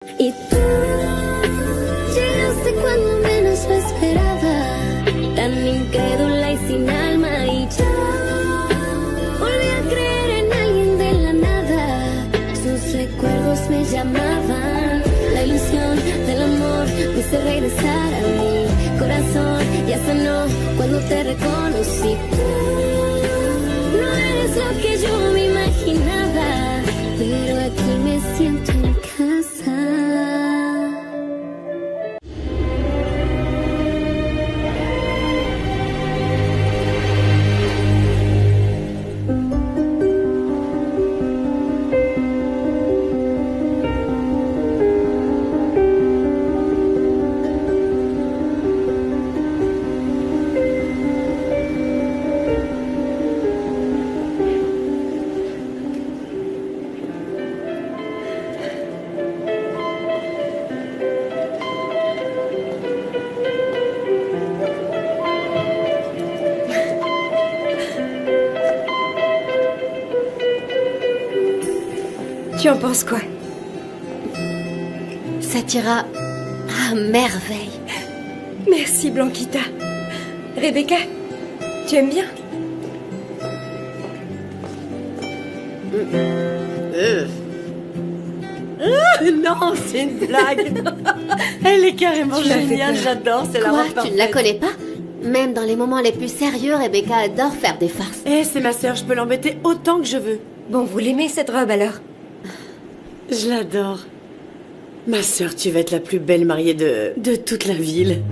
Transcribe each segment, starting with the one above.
Y tú llegaste cuando menos lo esperaba, tan incrédula y sin alma, y yo volví a creer en alguien de la nada. Sus recuerdos me llamaban, la ilusión del amor me hizo regresar a mi corazón. Ya sanó cuando te reconocí. Tú no eres lo que yo me imaginaba, pero aquí me siento en casa. Tu en penses quoi? Ça t'ira à merveille. Merci, Blanquita. Rebecca, tu aimes bien? Non, c'est une blague. Elle est carrément géniale, j'adore, c'est la Quoi, robe tu ne la parfaite. connais pas? Même dans les moments les plus sérieux, Rebecca adore faire des farces. Eh, c'est ma sœur, je peux l'embêter autant que je veux. Bon, vous l'aimez, cette robe, alors? Je l'adore. Ma sœur, tu vas être la plus belle mariée de toute la ville.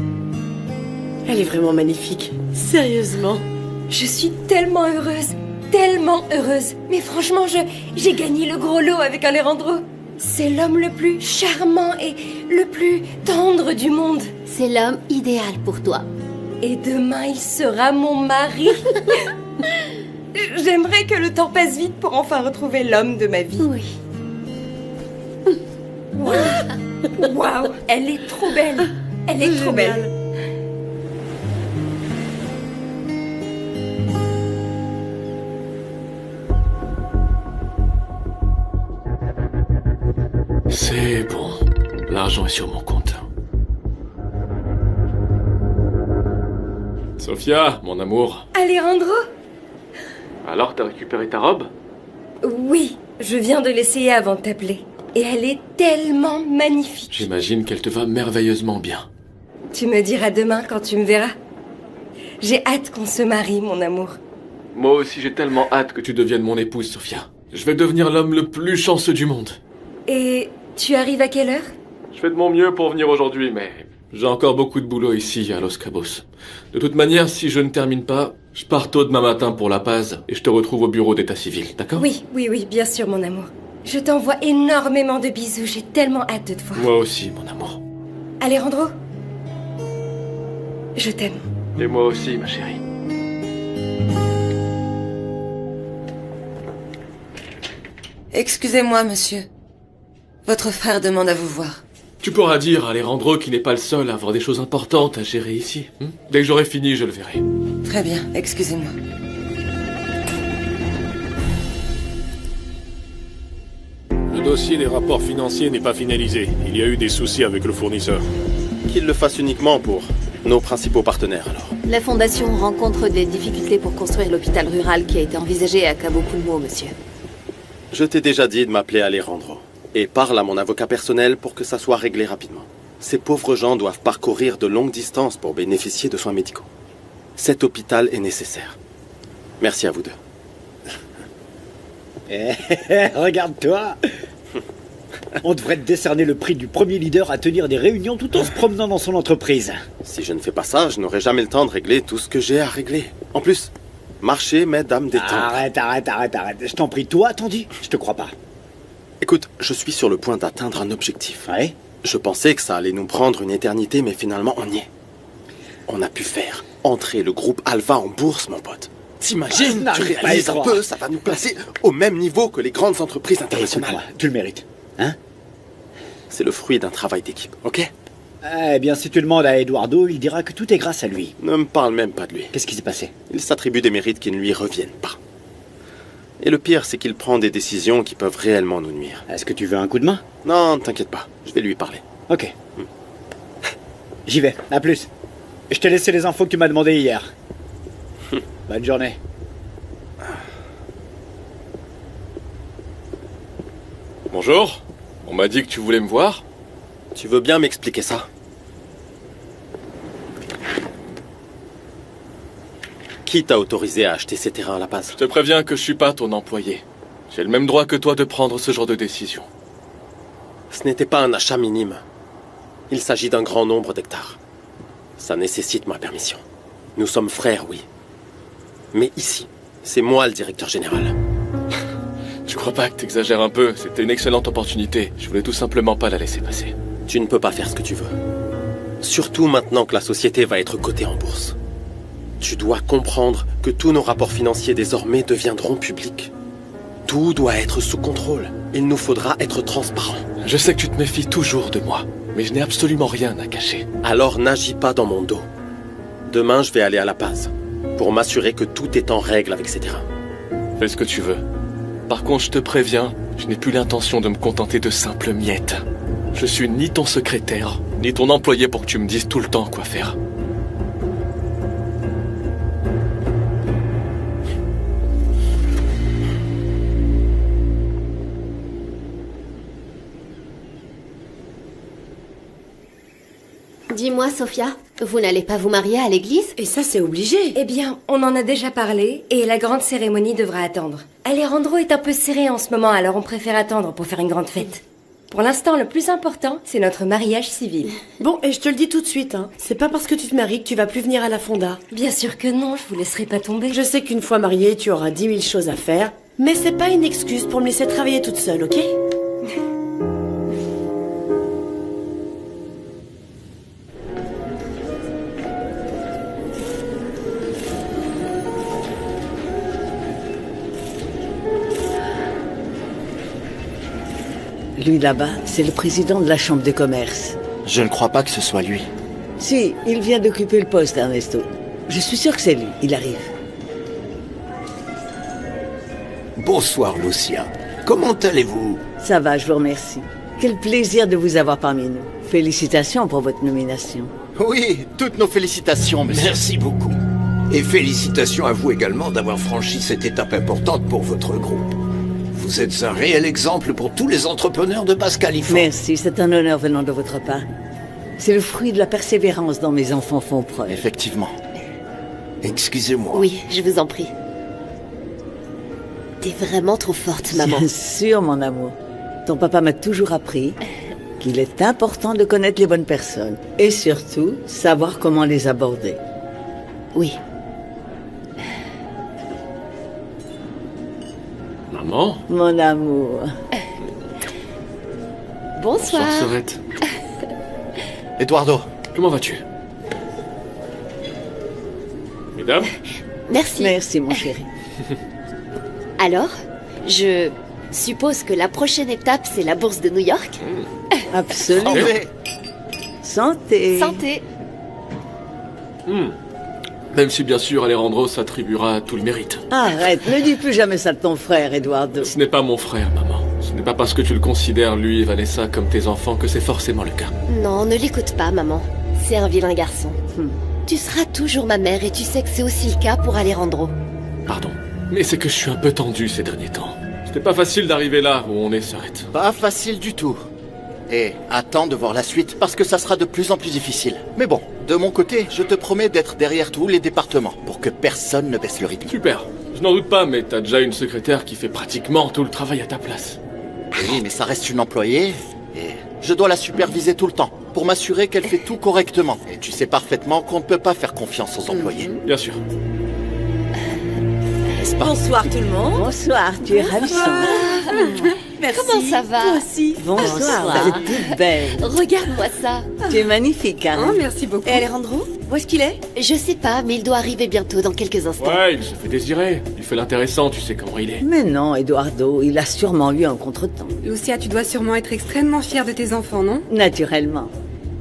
Elle est vraiment magnifique. Sérieusement. Je suis tellement heureuse. Tellement heureuse. Mais franchement, j'ai gagné le gros lot avec Alejandro. C'est l'homme le plus charmant et le plus tendre du monde. C'est l'homme idéal pour toi. Et demain, il sera mon mari. J'aimerais que le temps passe vite pour enfin retrouver l'homme de ma vie. Oui. Waouh, elle est trop belle. Elle est trop Génial. belle. C'est bon. L'argent est sur mon compte. Sophia, mon amour. Alejandro? Alors, t'as récupéré ta robe? Oui, je viens de l'essayer avant de t'appeler. Et elle est tellement magnifique. J'imagine qu'elle te va merveilleusement bien. Tu me diras demain quand tu me verras. J'ai hâte qu'on se marie, mon amour. Moi aussi, j'ai tellement hâte que tu deviennes mon épouse, Sophia. Je vais devenir l'homme le plus chanceux du monde. Et tu arrives à quelle heure? Je fais de mon mieux pour venir aujourd'hui, mais j'ai encore beaucoup de boulot ici à Los Cabos. De toute manière, si je ne termine pas, je pars tôt demain matin pour La Paz et je te retrouve au bureau d'état civil, d'accord? Oui, bien sûr, mon amour. Je t'envoie énormément de bisous, j'ai tellement hâte de te voir. Moi aussi, mon amour. Alejandro, je t'aime. Et moi aussi, ma chérie. Excusez-moi, monsieur. Votre frère demande à vous voir. Tu pourras dire à Alejandro qu'il n'est pas le seul à avoir des choses importantes à gérer ici. Dès que j'aurai fini, je le verrai. Très bien, excusez-moi. Le dossier des rapports financiers n'est pas finalisé. Il y a eu des soucis avec le fournisseur. Qu'il le fasse uniquement pour nos principaux partenaires, alors. La fondation rencontre des difficultés pour construire l'hôpital rural qui a été envisagé à Cabo Pulmo, monsieur. Je t'ai déjà dit de m'appeler Alejandro. Et parle à mon avocat personnel pour que ça soit réglé rapidement. Ces pauvres gens doivent parcourir de longues distances pour bénéficier de soins médicaux. Cet hôpital est nécessaire. Merci à vous deux. Regarde-toi. On devrait te décerner le prix du premier leader à tenir des réunions tout en se promenant dans son entreprise. Si je ne fais pas ça, je n'aurai jamais le temps de régler tout ce que j'ai à régler. En plus, marcher m'aide à me détendre. Arrête. Je t'en prie, toi, t'en dis. Je te crois pas. Écoute, je suis sur le point d'atteindre un objectif. Ouais? Je pensais que ça allait nous prendre une éternité, mais finalement, on y est. On a pu faire entrer le groupe Alpha en bourse, mon pote. T'imagines? Non, Tu je vais pas y réalises un croire. peu, ça va nous placer au même niveau que les grandes entreprises internationales. Écoute-moi, tu le mérites. Hein? C'est le fruit d'un travail d'équipe, ok? Eh bien, si tu demandes à Eduardo, il dira que tout est grâce à lui. Ne me parle même pas de lui. Qu'est-ce qui s'est passé? Il s'attribue des mérites qui ne lui reviennent pas. Et le pire, c'est qu'il prend des décisions qui peuvent réellement nous nuire. Est-ce que tu veux un coup de main? Non, t'inquiète pas, je vais lui parler. Ok. J'y vais, à plus. Je t'ai laissé les infos que tu m'as demandé hier. Bonne journée. Bonjour. On m'a dit que tu voulais me voir. Tu veux bien m'expliquer ça? Qui t'a autorisé à acheter ces terrains à La Paz? Je te préviens que je suis pas ton employé. J'ai le même droit que toi de prendre ce genre de décision. Ce n'était pas un achat minime. Il s'agit d'un grand nombre d'hectares. Ça nécessite ma permission. Nous sommes frères, oui. Mais ici, c'est moi le directeur général. Tu crois pas que t'exagères un peu? C'était une excellente opportunité. Je voulais tout simplement pas la laisser passer. Tu ne peux pas faire ce que tu veux. Surtout maintenant que la société va être cotée en bourse. Tu dois comprendre que tous nos rapports financiers désormais deviendront publics. Tout doit être sous contrôle. Il nous faudra être transparent. Je sais que tu te méfies toujours de moi, mais je n'ai absolument rien à cacher. Alors n'agis pas dans mon dos. Demain, je vais aller à La Paz pour m'assurer que tout est en règle avec ces terrains. Fais ce que tu veux. Par contre, je te préviens, je n'ai plus l'intention de me contenter de simples miettes. Je suis ni ton secrétaire, ni ton employé pour que tu me dises tout le temps quoi faire. Dis-moi, Sophia, vous n'allez pas vous marier à l'église? Et ça, c'est obligé. Eh bien, on en a déjà parlé et la grande cérémonie devra attendre. Alejandro est un peu serré en ce moment, alors on préfère attendre pour faire une grande fête. Pour l'instant, le plus important, c'est notre mariage civil. Bon, et je te le dis tout de suite, hein. C'est pas parce que tu te maries que tu vas plus venir à la fonda. Bien sûr que non, je vous laisserai pas tomber. Je sais qu'une fois mariée, tu auras 10 000 choses à faire, mais c'est pas une excuse pour me laisser travailler toute seule, ok? Lui là-bas, c'est le président de la chambre de commerce. Je ne crois pas que ce soit lui. Si, il vient d'occuper le poste, Ernesto. Je suis sûr que c'est lui, il arrive. Bonsoir, Lucia. Comment allez-vous? Ça va, je vous remercie. Quel plaisir de vous avoir parmi nous. Félicitations pour votre nomination. Oui, toutes nos félicitations, monsieur. Merci beaucoup. Et félicitations à vous également d'avoir franchi cette étape importante pour votre groupe. Vous êtes un réel exemple pour tous les entrepreneurs de Basse-Californie. Merci, c'est un honneur venant de votre part. C'est le fruit de la persévérance dont mes enfants font preuve. Effectivement. Excusez-moi. Oui, je vous en prie. T'es vraiment trop forte, maman. Bien sûr, mon amour. Ton papa m'a toujours appris qu'il est important de connaître les bonnes personnes. Et surtout, savoir comment les aborder. Oui. Maman? Mon amour. Bonsoir. Bonsoir, Sorette. Eduardo. Comment vas-tu? Mesdames? Merci. Merci, mon chéri. Alors, je suppose que la prochaine étape, c'est la bourse de New York? Absolument. Santé. Santé. Même si, bien sûr, Alejandro s'attribuera tout le mérite. Arrête, ne dis plus jamais ça de ton frère, Eduardo. Ce n'est pas mon frère, maman. Ce n'est pas parce que tu le considères, lui et Vanessa, comme tes enfants que c'est forcément le cas. Non, ne l'écoute pas, maman. C'est un vilain garçon. Tu seras toujours ma mère et tu sais que c'est aussi le cas pour Alejandro. Pardon. Mais c'est que je suis un peu tendu ces derniers temps. C'était pas facile d'arriver là où on est, Sorette. Pas facile du tout. Et attends de voir la suite, parce que ça sera de plus en plus difficile. Mais bon, de mon côté, je te promets d'être derrière tous les départements, pour que personne ne baisse le rythme. Super. Je n'en doute pas, mais t'as déjà une secrétaire qui fait pratiquement tout le travail à ta place. Oui, mais ça reste une employée, et je dois la superviser tout le temps, pour m'assurer qu'elle fait tout correctement. Et tu sais parfaitement qu'on ne peut pas faire confiance aux employés. Bien sûr. Bonsoir tout le monde. Bonsoir, tu es ravissante. Merci. Comment ça va? Toi aussi. Bonsoir, t'es toute belle. Regarde-moi ça. Tu es magnifique, hein? Oh, merci beaucoup. Et Alejandro, où est-ce qu'il est? Je sais pas, mais il doit arriver bientôt, dans quelques instants. Ouais, il se fait désirer. Il fait l'intéressant, tu sais comment il est. Mais non, Eduardo, il a sûrement eu un contretemps. Lucia, tu dois sûrement être extrêmement fière de tes enfants, non? Naturellement.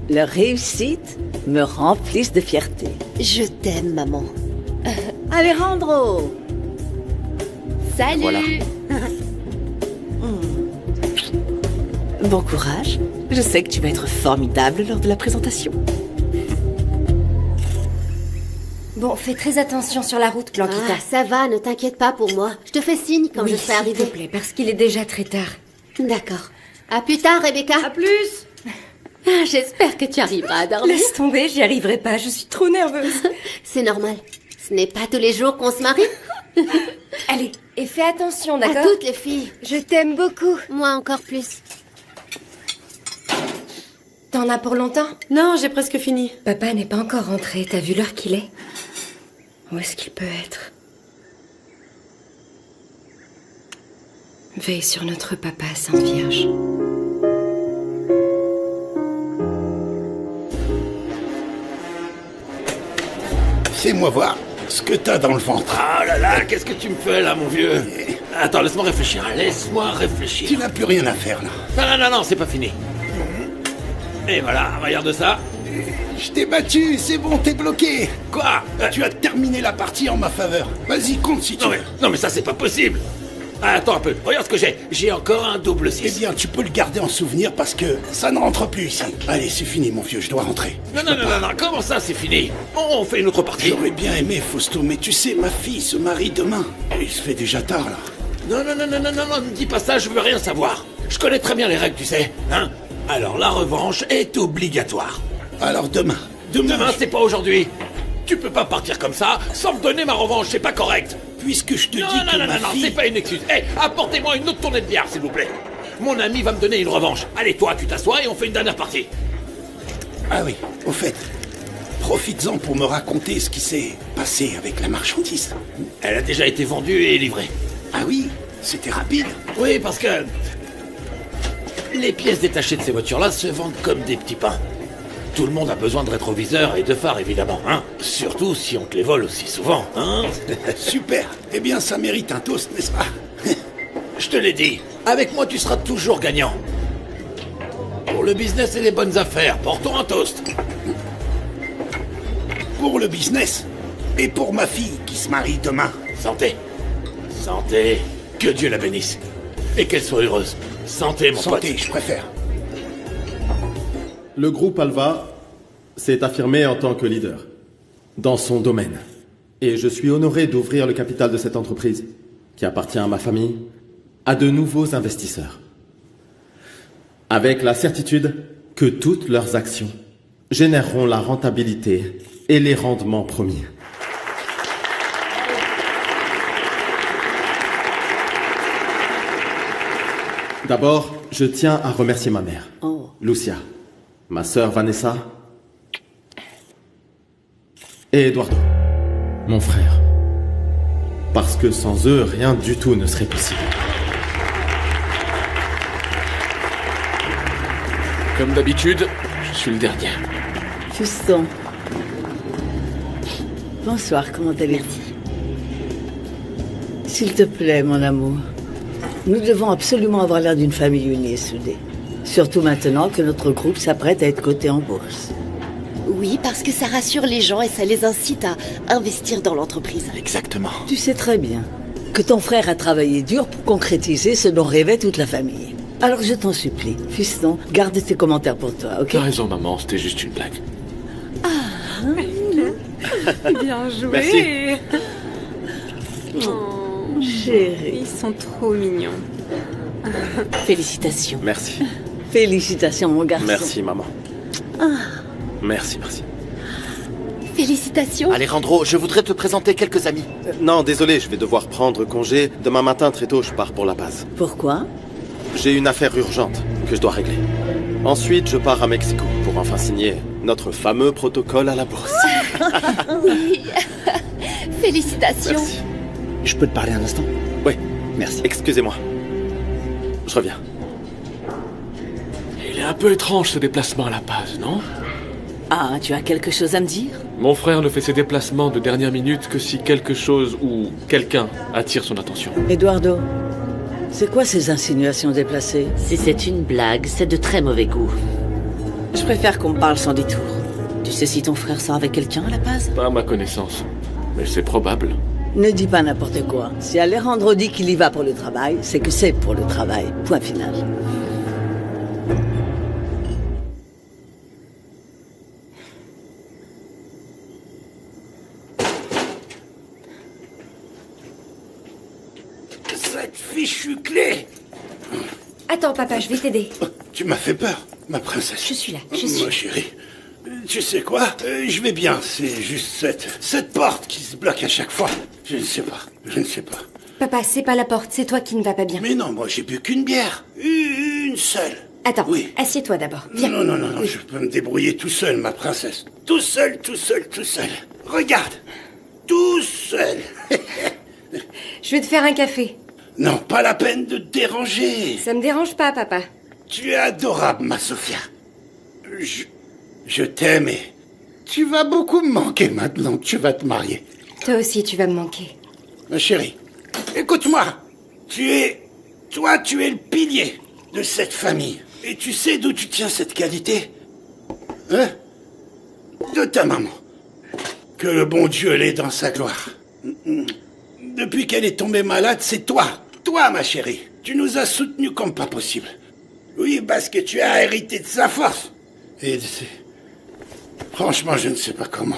Leur réussite me remplissent de fierté. Je t'aime, maman. Alejandro! Salut. Voilà. Bon courage. Je sais que tu vas être formidable lors de la présentation. Bon, fais très attention sur la route, Clanquita. Ah, ça va, ne t'inquiète pas pour moi. Je te fais signe quand Oui, je serai s'il arrivée. te plaît, parce qu'il est déjà très tard. D'accord. À plus tard, Rebecca. À plus. Ah, j'espère que tu arriveras à dormir. Laisse tomber, j'y arriverai pas, je suis trop nerveuse. C'est normal. Ce n'est pas tous les jours qu'on se marie. Allez, et fais attention, À d'accord? toutes les filles. Je t'aime beaucoup. Moi encore plus. T'en as pour longtemps? Non, j'ai presque fini. Papa n'est pas encore rentré, t'as vu l'heure qu'il est? Où est-ce qu'il peut être? Veille sur notre papa, Sainte Vierge. Fais-moi voir ce que t'as dans le ventre. Ah là là, qu'est-ce que tu me fais là, mon vieux? Attends, laisse-moi réfléchir, laisse-moi réfléchir. Tu n'as plus rien à faire là. Non, c'est pas fini. Et voilà, regarde ça. Je t'ai battu, c'est bon, t'es bloqué. Quoi? Tu as terminé la partie en ma faveur. Vas-y, compte si tu veux. Non mais ça c'est pas possible. Ah, attends un peu, regarde ce que j'ai. J'ai encore un double 6. Eh bien, tu peux le garder en souvenir parce que ça ne rentre plus ici. Allez, c'est fini, mon vieux, je dois rentrer. Non, comment ça c'est fini? On fait une autre partie. J'aurais bien aimé, Fausto, mais tu sais, ma fille se marie demain. Et il se fait déjà tard, là. Non, ne dis pas ça, je veux rien savoir. Je connais très bien les règles, tu sais, hein? Alors la revanche est obligatoire. Alors demain. Demain, c'est pas aujourd'hui. Tu peux pas partir comme ça sans me donner ma revanche, c'est pas correct. Puisque je te dis que ma fille... c'est pas une excuse. Hé, apportez-moi une autre tournée de bière, s'il vous plaît. Mon ami va me donner une revanche. Allez, toi, tu t'assois et on fait une dernière partie. Ah oui, au fait, profites-en pour me raconter ce qui s'est passé avec la marchandise. Elle a déjà été vendue et livrée. Ah oui? C'était rapide? Oui, parce que... les pièces détachées de ces voitures-là se vendent comme des petits pains. Tout le monde a besoin de rétroviseurs et de phares, évidemment, hein. Surtout si on te les vole aussi souvent, hein. Super. Eh bien, ça mérite un toast, n'est-ce pas? Je te l'ai dit. Avec moi, tu seras toujours gagnant. Pour le business et les bonnes affaires, portons un toast. Pour le business et pour ma fille qui se marie demain. Santé. Santé. Que Dieu la bénisse. Et qu'elle soit heureuse. Santé, mon pote. Santé, je préfère. Le groupe Alva s'est affirmé en tant que leader dans son domaine. Et je suis honoré d'ouvrir le capital de cette entreprise, qui appartient à ma famille, à de nouveaux investisseurs. Avec la certitude que toutes leurs actions généreront la rentabilité et les rendements promis. D'abord, je tiens à remercier ma mère, Lucia, ma sœur Vanessa et Eduardo, mon frère. Parce que sans eux, rien du tout ne serait possible. Comme d'habitude, je suis le dernier. Fiston. Bonsoir, comment allez-vous? S'il te plaît, mon amour. Nous devons absolument avoir l'air d'une famille unie et soudée. Surtout maintenant que notre groupe s'apprête à être coté en bourse. Oui, parce que ça rassure les gens et ça les incite à investir dans l'entreprise. Exactement. Tu sais très bien que ton frère a travaillé dur pour concrétiser ce dont rêvait toute la famille. Alors je t'en supplie, fiston, garde tes commentaires pour toi, ok? T'as raison, maman, c'était juste une blague. Bien joué. Merci. Oh, chérie. Ils sont trop mignons. Félicitations. Merci. Félicitations, mon garçon. Merci, maman. Merci. Félicitations. Alejandro, je voudrais te présenter quelques amis. Non, désolé, je vais devoir prendre congé. Demain matin, très tôt, je pars pour La Paz. Pourquoi? J'ai une affaire urgente que je dois régler. Ensuite, je pars à Mexico pour enfin signer notre fameux protocole à la bourse. Oui. Félicitations. Merci. Je peux te parler un instant? Oui. Merci. Excusez-moi. Je reviens. Il est un peu étrange ce déplacement à La Paz, non? Ah, tu as quelque chose à me dire? Mon frère ne fait ses déplacements de dernière minute que si quelque chose ou quelqu'un attire son attention. Eduardo, c'est quoi ces insinuations déplacées? Si c'est une blague, c'est de très mauvais goût. Je préfère qu'on me parle sans détour. Tu sais si ton frère sort avec quelqu'un à La Paz? Pas à ma connaissance, mais c'est probable. Ne dis pas n'importe quoi. Si Alejandro dit qu'il y va pour le travail, c'est que c'est pour le travail. Point final. Cette fichue clé! Attends, papa, je vais t'aider. Tu m'as fait peur, ma princesse. Je suis là, je suis. Ma chérie, tu sais quoi? Je vais bien, c'est juste cette porte qui se bloque à chaque fois. Je ne sais pas. Papa, c'est pas la porte, c'est toi qui ne va pas bien. Mais non, moi j'ai bu qu'une bière. Une seule. Attends, oui. Assieds-toi d'abord. Viens. Non, Oui. je peux me débrouiller tout seul, ma princesse. Tout seul. Regarde, tout seul. Je vais te faire un café. Non, pas la peine de te déranger. Ça me dérange pas, papa. Tu es adorable, ma Sophia. Je t'aime et tu vas beaucoup me manquer maintenant que tu vas te marier. Toi aussi, tu vas me manquer. Ma chérie, écoute-moi. Tu es le pilier de cette famille. Et tu sais d'où tu tiens cette qualité? Hein? De ta maman. Que le bon Dieu l'ait dans sa gloire. Depuis qu'elle est tombée malade, c'est toi. Toi, ma chérie. Tu nous as soutenus comme pas possible. Oui, parce que tu as hérité de sa force. Et franchement, je ne sais pas comment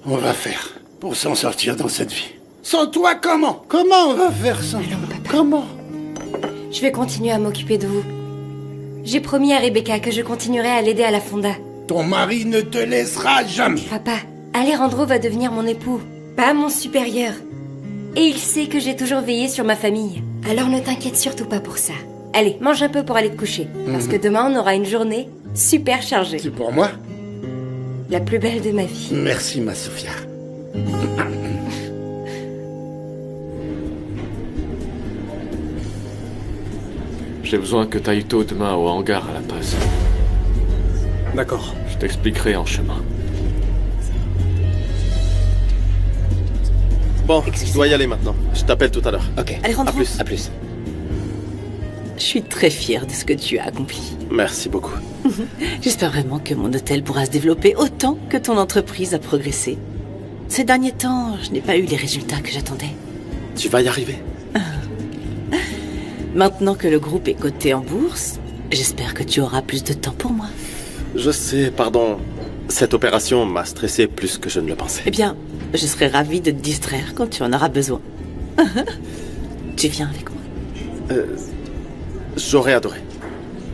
on va faire pour s'en sortir dans cette vie. Sans toi, comment? Comment on va faire sans toi? Comment? Je vais continuer à m'occuper de vous. J'ai promis à Rebecca que je continuerai à l'aider à la fonda. Ton mari ne te laissera jamais. Papa, Alejandro va devenir mon époux, pas mon supérieur. Et il sait que j'ai toujours veillé sur ma famille. Alors ne t'inquiète surtout pas pour ça. Allez, mange un peu pour aller te coucher. Parce que demain, on aura une journée super chargée. C'est pour moi? La plus belle de ma vie. Merci, ma Sophia. J'ai besoin que t'ailles tôt demain au hangar à La Paz. D'accord. Je t'expliquerai en chemin. Bon, je dois y aller maintenant. Je t'appelle tout à l'heure. Ok. Alejandro. À plus. Je suis très fière de ce que tu as accompli. Merci beaucoup. J'espère vraiment que mon hôtel pourra se développer autant que ton entreprise a progressé. Ces derniers temps, je n'ai pas eu les résultats que j'attendais. Tu vas y arriver. Maintenant que le groupe est coté en bourse, j'espère que tu auras plus de temps pour moi. Je sais, pardon. Cette opération m'a stressé plus que je ne le pensais. Eh bien, je serai ravie de te distraire quand tu en auras besoin. Tu viens avec moi? J'aurais adoré.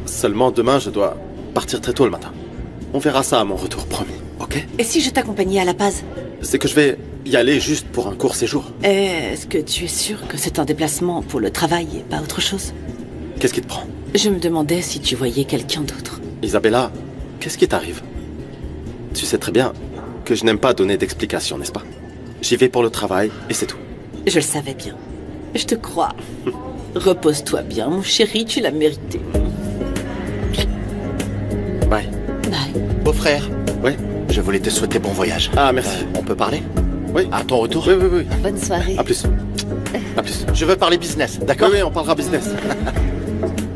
Seulement demain, je dois partir très tôt le matin. On verra ça à mon retour, promis, ok? Et si je t'accompagnais à La Paz? C'est que je vais y aller juste pour un court séjour. Est-ce que tu es sûr que c'est un déplacement pour le travail et pas autre chose? Qu'est-ce qui te prend? Je me demandais si tu voyais quelqu'un d'autre. Isabella, qu'est-ce qui t'arrive? Tu sais très bien que je n'aime pas donner d'explications, n'est-ce pas? J'y vais pour le travail et c'est tout. Je le savais bien. Je te crois. Repose-toi bien, mon chéri, tu l'as mérité. Bye. Bye. Beau-frère. Oui. Je voulais te souhaiter bon voyage. Ah, merci. On peut parler? Oui. À ton retour? Oui. Bonne soirée. À plus. À plus. Je veux parler business, d'accord? Oui, on parlera business.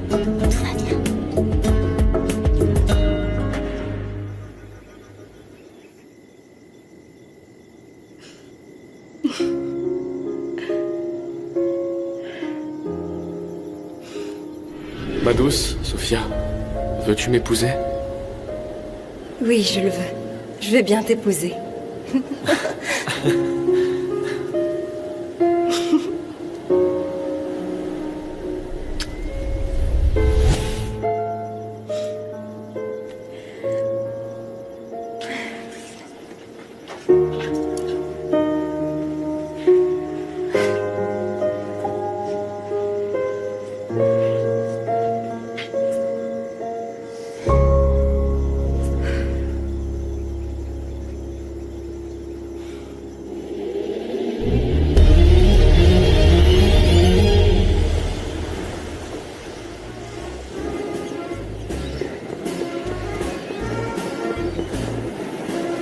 Tout va bien. Ma douce, Sophia, veux-tu m'épouser? Oui, je le veux. Je vais bien t'épouser.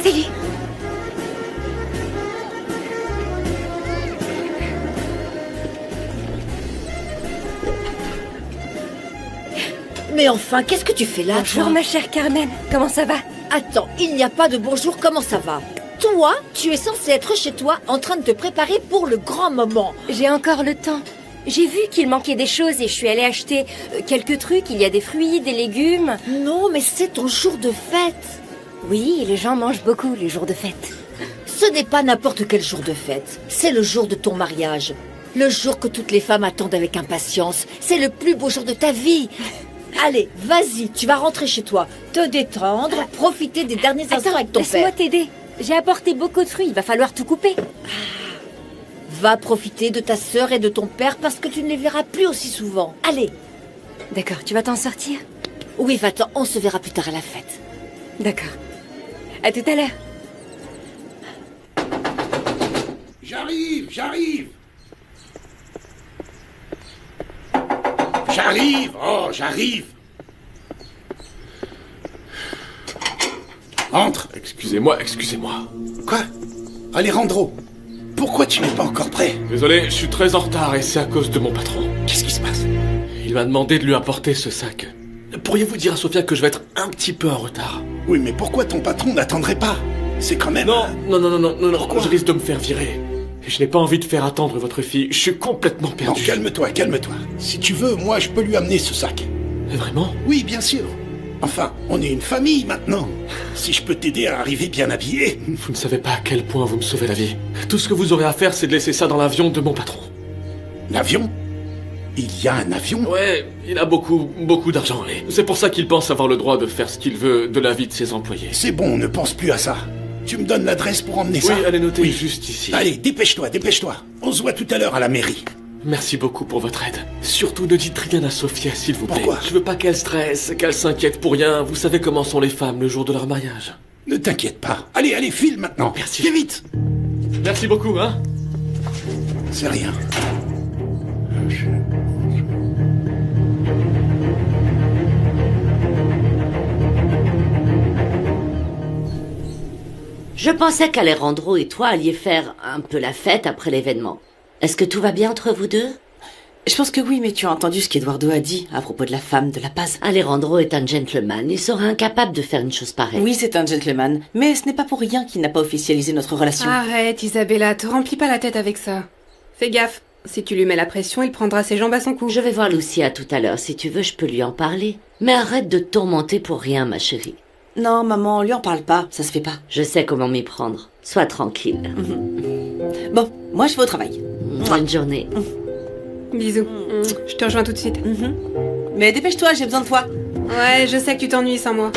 Salut. Mais enfin, qu'est-ce que tu fais là, Bonjour, toi? ma chère Carmen. Comment ça va? Attends, il n'y a pas de bonjour, comment ça va? Toi, tu es censé être chez toi en train de te préparer pour le grand moment. J'ai encore le temps. J'ai vu qu'il manquait des choses et je suis allée acheter quelques trucs. Il y a des fruits, des légumes. Non, mais c'est ton jour de fête. Oui, les gens mangent beaucoup les jours de fête. Ce n'est pas n'importe quel jour de fête. C'est le jour de ton mariage. Le jour que toutes les femmes attendent avec impatience. C'est le plus beau jour de ta vie. Allez, vas-y, tu vas rentrer chez toi. Te détendre, profiter des derniers instants avec ton père. Laisse-moi t'aider. J'ai apporté beaucoup de fruits, il va falloir tout couper. Va profiter de ta sœur et de ton père parce que tu ne les verras plus aussi souvent. Allez. D'accord, tu vas t'en sortir? Oui, va-t'en, on se verra plus tard à la fête. D'accord. À tout à l'heure. J'arrive, j'arrive. J'arrive, oh, j'arrive. Entre. Excusez-moi. Quoi? Alejandro, pourquoi tu n'es pas encore prêt? Désolé, je suis très en retard et c'est à cause de mon patron. Qu'est-ce qui se passe? Il m'a demandé de lui apporter ce sac. Pourriez-vous dire à Sofia que je vais être un petit peu en retard? Oui, mais pourquoi ton patron n'attendrait pas? C'est quand même... Non, je risque de me faire virer. Et je n'ai pas envie de faire attendre votre fille. Je suis complètement perdu. Non, calme-toi. Si tu veux, moi, je peux lui amener ce sac. Vraiment? Oui, bien sûr. Enfin, on est une famille maintenant. Si je peux t'aider à arriver bien habillé... Vous ne savez pas à quel point vous me sauvez la vie. Tout ce que vous aurez à faire, c'est de laisser ça dans l'avion de mon patron. L'avion? Il y a un avion? Ouais, il a beaucoup d'argent. Et c'est pour ça qu'il pense avoir le droit de faire ce qu'il veut de la vie de ses employés. C'est bon, ne pense plus à ça. Tu me donnes l'adresse pour emmener ça? Oui, elle est notée juste ici. Allez, dépêche-toi. On se voit tout à l'heure à la mairie. Merci beaucoup pour votre aide. Surtout ne dites rien à Sofia, s'il vous plaît. Pourquoi? Je veux pas qu'elle stresse, qu'elle s'inquiète pour rien. Vous savez comment sont les femmes le jour de leur mariage. Ne t'inquiète pas. Allez, file maintenant. Merci. Fais vite. Merci beaucoup, hein. C'est rien. Je pensais qu'Alejandro et toi alliez faire un peu la fête après l'événement. Est-ce que tout va bien entre vous deux? Je pense que oui, mais tu as entendu ce qu'Eduardo a dit à propos de la femme de La Paz. Alejandro est un gentleman. Il serait incapable de faire une chose pareille. Oui, c'est un gentleman. Mais ce n'est pas pour rien qu'il n'a pas officialisé notre relation. Arrête, Isabella, te remplis pas la tête avec ça. Fais gaffe. Si tu lui mets la pression, il prendra ses jambes à son cou. Je vais voir Lucia tout à l'heure. Si tu veux, je peux lui en parler. Mais arrête de te tourmenter pour rien, ma chérie. Non, maman, lui en parle pas. Ça se fait pas. Je sais comment m'y prendre. Sois tranquille. Bon, moi je vais au travail. Bonne journée. Bisous. Je te rejoins tout de suite. Mais dépêche-toi, j'ai besoin de toi. Ouais, je sais que tu t'ennuies sans moi.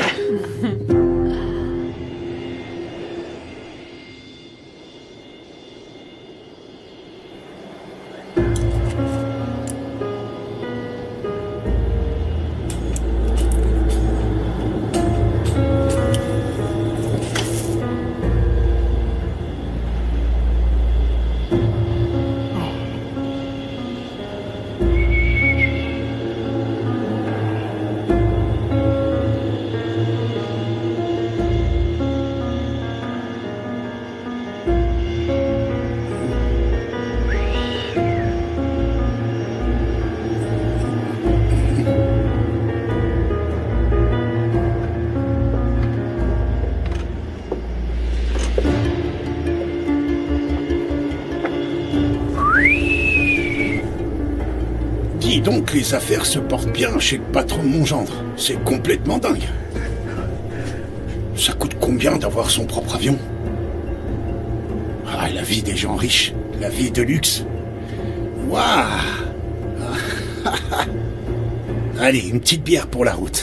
Donc les affaires se portent bien chez le patron de mon gendre. C'est complètement dingue. Ça coûte combien d'avoir son propre avion? Ah, la vie des gens riches. La vie de luxe. Waouh. Allez, une petite bière pour la route.